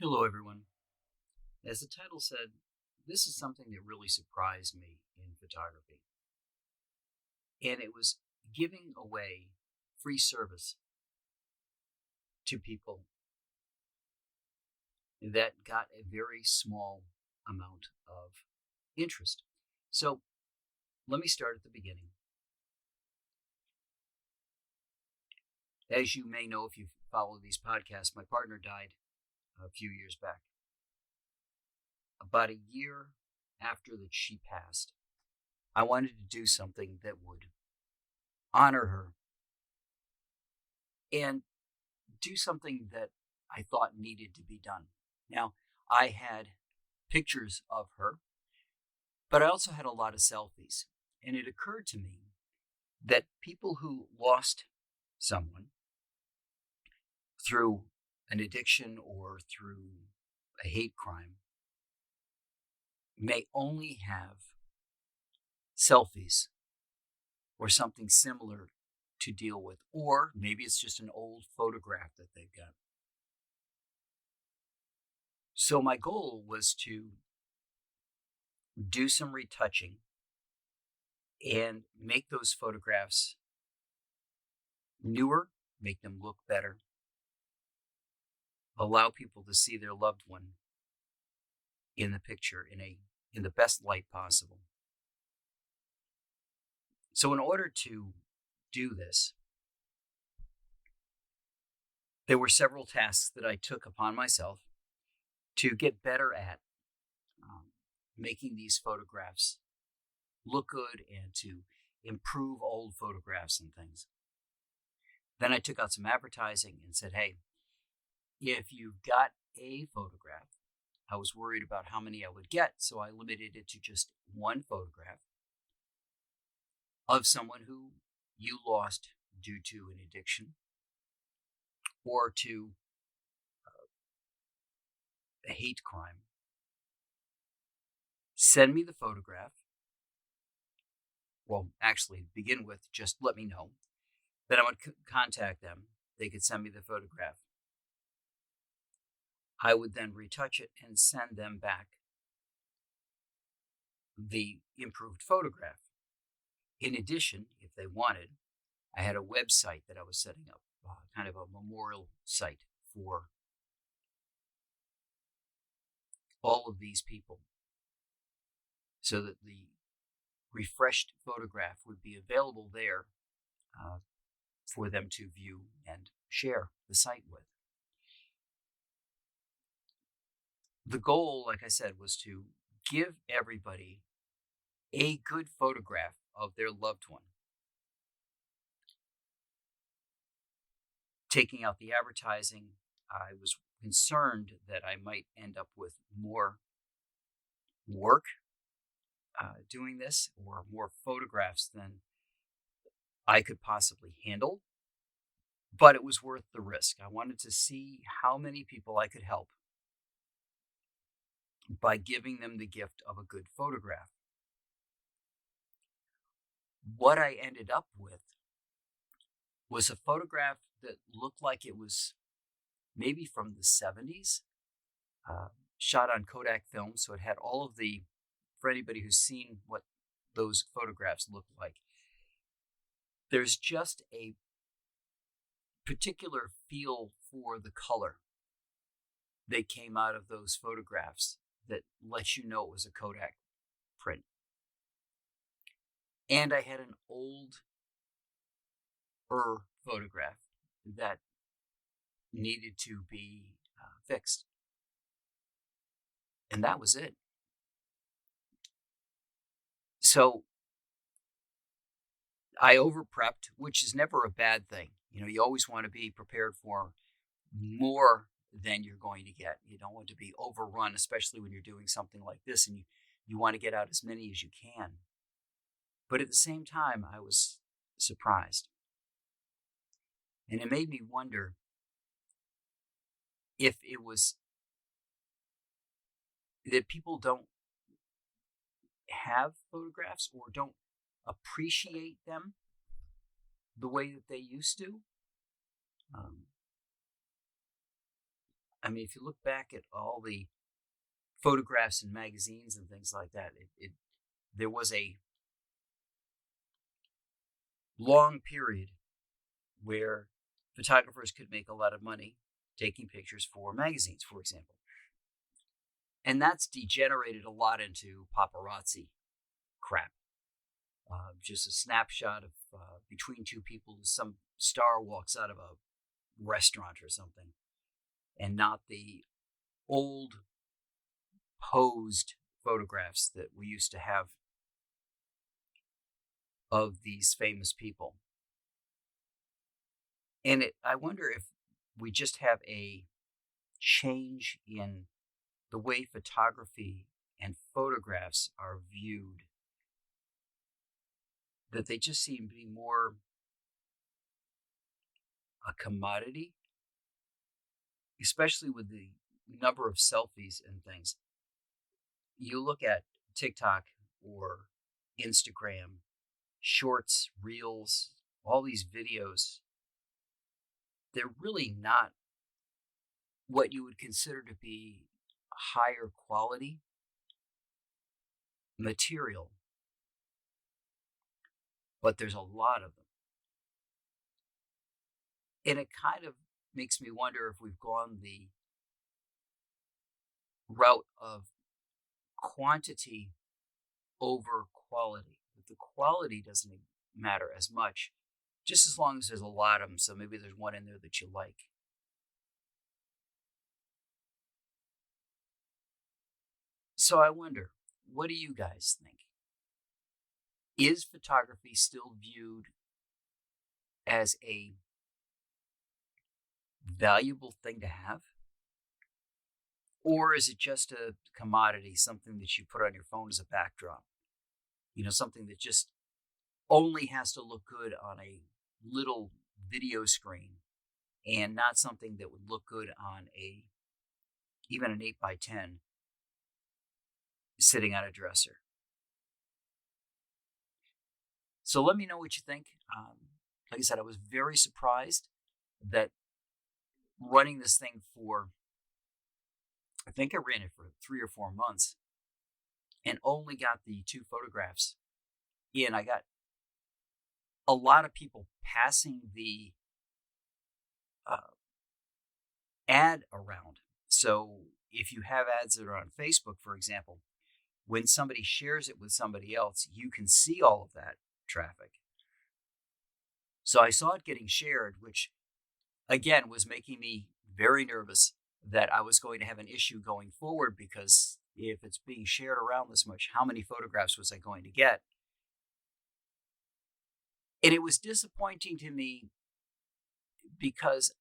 Hello, everyone. As the title said, this is something that really surprised me in photography, and it was giving away free service to people that got a very small amount of interest. So let me start at the beginning. As you may know, if you've followed these podcasts, my partner died a few years back. About a year after that she passed, I wanted to do something that would honor her and do something that I thought needed to be done. Now, I had pictures of her, but I also had a lot of selfies. And it occurred to me that people who lost someone through an addiction or through a hate crime may only have selfies or something similar to deal with, or maybe it's just an old photograph that they've got. So my goal was to do some retouching and make those photographs newer, make them look better, allow people to see their loved one in the picture in the best light possible. So in order to do this, there were several tasks that I took upon myself to get better at making these photographs look good and to improve old photographs and things. Then I took out some advertising and said, hey, if you've got a photograph, I was worried about how many I would get, so I limited it to just one photograph of someone who you lost due to an addiction or to a hate crime. Send me the photograph. Well, actually, to begin with, just let me know. Then I would contact them. They could send me the photograph. I would then retouch it and send them back the improved photograph. In addition, if they wanted, I had a website that I was setting up, kind of a memorial site for all of these people, so that the refreshed photograph would be available there for them to view and share the site with. The goal, like I said, was to give everybody a good photograph of their loved one. Taking out the advertising, I was concerned that I might end up with more work doing this or more photographs than I could possibly handle, but it was worth the risk. I wanted to see how many people I could help by giving them the gift of a good photograph. What I ended up with was a photograph that looked like it was maybe from the 70s, shot on Kodak film. So it had all of for anybody who's seen what those photographs look like, there's just a particular feel for the color that came out of those photographs that lets you know it was a Kodak print. And I had an older photograph that needed to be fixed. And that was it. So I over prepped, which is never a bad thing. You always want to be prepared for more than you're going to get. You don't want to be overrun, especially when you're doing something like this and you want to get out as many as you can. But at the same time, I was surprised. And it made me wonder if it was that people don't have photographs or don't appreciate them the way that they used to. I mean, if you look back at all the photographs in magazines and things like that, there was a long period where photographers could make a lot of money taking pictures for magazines, for example. And that's degenerated a lot into paparazzi crap. Just a snapshot of between two people, some star walks out of a restaurant or something, and not the old posed photographs that we used to have of these famous people. And I wonder if we just have a change in the way photography and photographs are viewed, that they just seem to be more a commodity, especially with the number of selfies and things. You look at TikTok or Instagram, shorts, reels, all these videos, they're really not what you would consider to be higher quality material, but there's a lot of them. And it kind of makes me wonder if we've gone the route of quantity over quality. That the quality doesn't matter as much, just as long as there's a lot of them. So maybe there's one in there that you like. So I wonder, what do you guys think? Is photography still viewed as a valuable thing to have? Or is it just a commodity, something that you put on your phone as a backdrop? Something that just only has to look good on a little video screen and not something that would look good on even an 8x10 sitting on a dresser. So let me know what you think. Like I said, I was very surprised that running this thing I think I ran it for 3 or 4 months and only got the 2 photographs in. I got a lot of people passing the ad around. So if you have ads that are on Facebook, for example, when somebody shares it with somebody else, you can see all of that traffic. So I saw it getting shared, which again was making me very nervous that I was going to have an issue going forward, because if it's being shared around this much, how many photographs was I going to get? And it was disappointing to me because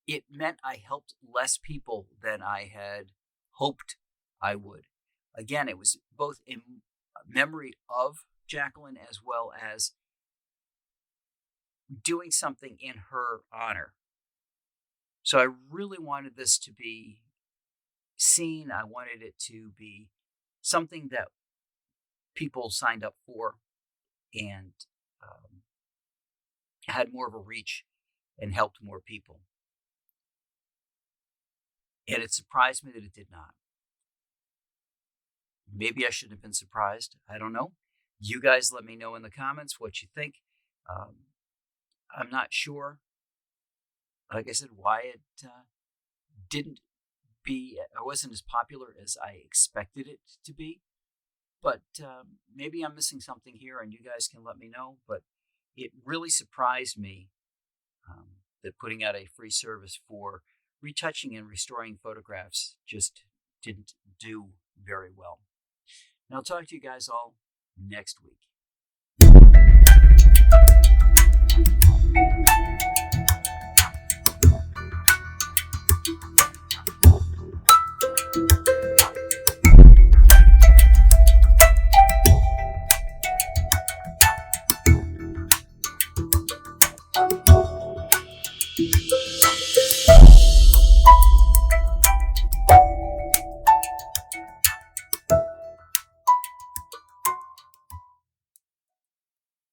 it meant I helped less people than I had hoped I would. Again, it was both in memory of Jacqueline as well as doing something in her honor. So I really wanted this to be seen. I wanted it to be something that people signed up for and had more of a reach and helped more people. And it surprised me that it did not. Maybe I shouldn't have been surprised. I don't know. You guys let me know in the comments what you think. I'm not sure, like I said, why it wasn't as popular as I expected it to be. But maybe I'm missing something here and you guys can let me know. But it really surprised me that putting out a free service for retouching and restoring photographs just didn't do very well. And I'll talk to you guys all next week.